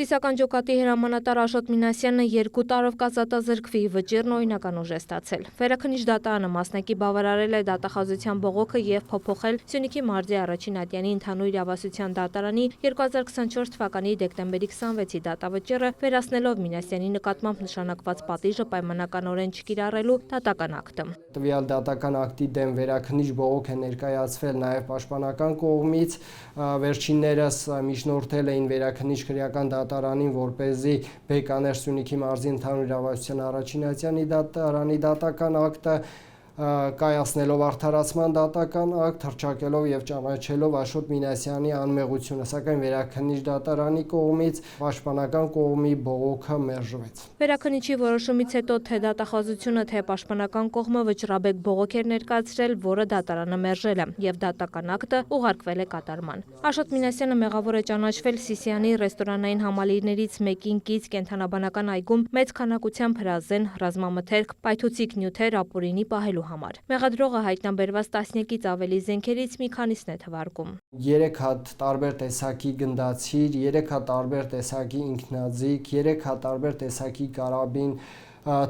Սիսական ջոկատի հրամանատար Աշոտ Մինասյանը 2 տարով կասատազրկվի, վճիռն օրինական ուժ է ստացել։ Վերաքննիչ դատարանը մասնակի բավարարել է դատախազության բողոքը և փոփոխել Սյունիքի մարզի առաջին ատյանի ընդհանուր իրավասության դատարանի 2024 թվականի դեկտեմբերի 26-ի դատավճիռը, վերացնելով Մինասյանի նկատմամբ նշանակված պատիժը պայմանականորեն չկիրառելու դատական ակտը։ Տվյալ դատական ակտի դեմ վերաքննիչ բողոք է ներկայացվել նաև պաշտպանական կողմից, վերջիններս միջնորդել էին վերաքննիչ քրեական դատարանին, որպեսզի բեկաներ Սյունիքի մարզի ընդհանուր իրավասության առաջին ատյանի դատարանի դատական ակտը, կայացնելով արդարացման դատական ակտ, հռչակելով և ճանաչելով Աշոտ Մինասյանի անմեղությունը, սակայն վերաքննիչ դատարանի կողմից պաշտպանական կողմի բողոքը մերժվեց։ Վերաքննիչի որոշումից հետո թե դատախազությունը, թե պաշտպանական կողմը վճռաբեկ բողոք էր ներկայացրել, որը դատարանը մերժել է, և դատական ակտը ուղարկվել է կատարման։ Աշոտ Մինասյանը մեղավոր է ճանաչվել Սիսիանի ռեստորանային համալիրներից մեկին կից կենդանաբանական այգում մեծ քանակությամբ հրազեն, ռազմամթերք, պայթուցիկ նյութեր ապօրինի պահելու համար։ Մեղադրողը հայտնաբերված տասնյակից ավելի զենքերից մի քանիսն է թվարկում։ 3 հատ տարբեր տեսակի գնդացիր, 3 հատ տարբեր տեսակի ինքնաձիգ, 3 հատ տարբեր տեսակի կարաբին,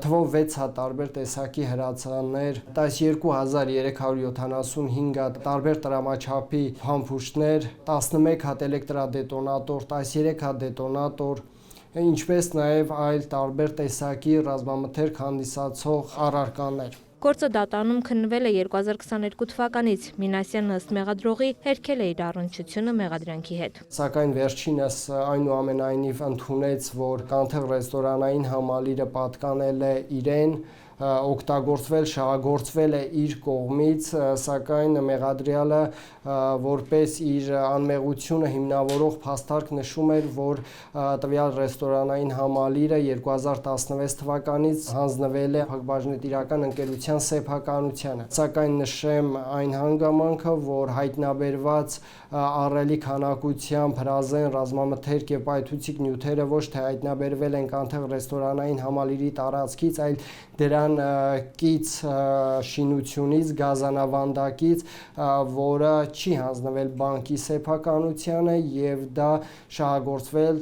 թվով 6 հատ տարբեր տեսակի հրացաններ, 12375 հատ տարբեր տրամաչափի փամփուշտներ, 11 հատ էլեկտրադետոնատոր, 13 հատ դետոնատոր, ինչպես նաև այլ տարբեր տեսակի ռազմամթերք հանդիսացող առարկաներ։ Գործը դատարանում քննվել է 2022 թվականից։ Մինասյանն ըստ մեղադրողի հերքել է իր առնչությունը մեղադրանքի հետ։ Սակայն վերջինս այնուամենայնիվ ընդունեց, որ Կանթեղ ռեստորանային համալիրը պատկանել է իրեն, օգտագործվել, շահագործվել է իր կողմից, սակայն մեղադրյալը որպես իր անմեղությունը հիմնավորող փաստարկ նշում էր, որ տվյալ ռեստորանային համալիրը 2016 թվականից հանձնվել է Բաժնետիրական ընկերության սեփականությանը, սակայն նշեմ այն հանգամանքը, որ հայտնաբերված ահռելի քանակությամբ հրազեն, ռազմամթերք և պայթուցիկ նյութերը ոչ թե հայտնաբերվել են Կանթեղ ռեստորանային համալիրի տարածքից, այլ դրան կից շինությունից, գազանավանդակից, որը չի հանձնվել բանկի սեփականությանը և դա շահագործվել,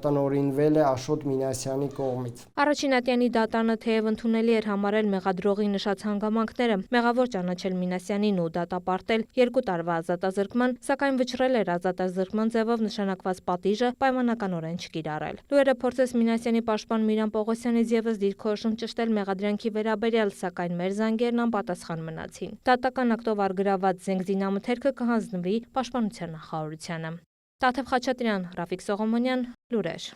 տնօրինվել է Աշոտ Մինասյանի կողմից։ Առաջին ատյանի դատարանը թեև ընդունելի էր համարել մեղադրողի նշած հանգամանքները, մեղավոր ճանաչել Մինասյանին ու դատապարտել 2 տարվա ազատազրկման, սակայն վճռել էր ազատազրկման ձևով նշանակված պատիժը պայմանականորեն չկիրառել։ Լուրերը փորձեց Մինասյանի պաշտպան Միրան Պողոսյանից ևս դիրքորոշում ճշտել մեղադրանքի վերաբերյալ, սակայն մեր զանգերն անպատասխան մնացին։ Դատական ակտով առգրավված զենք զինամթերքը կհանձնվի պաշտպանության նախարարությանը։ Տաթև Խաչատրյան, Ռաֆիկ Սողոմոնյան, լուրեր։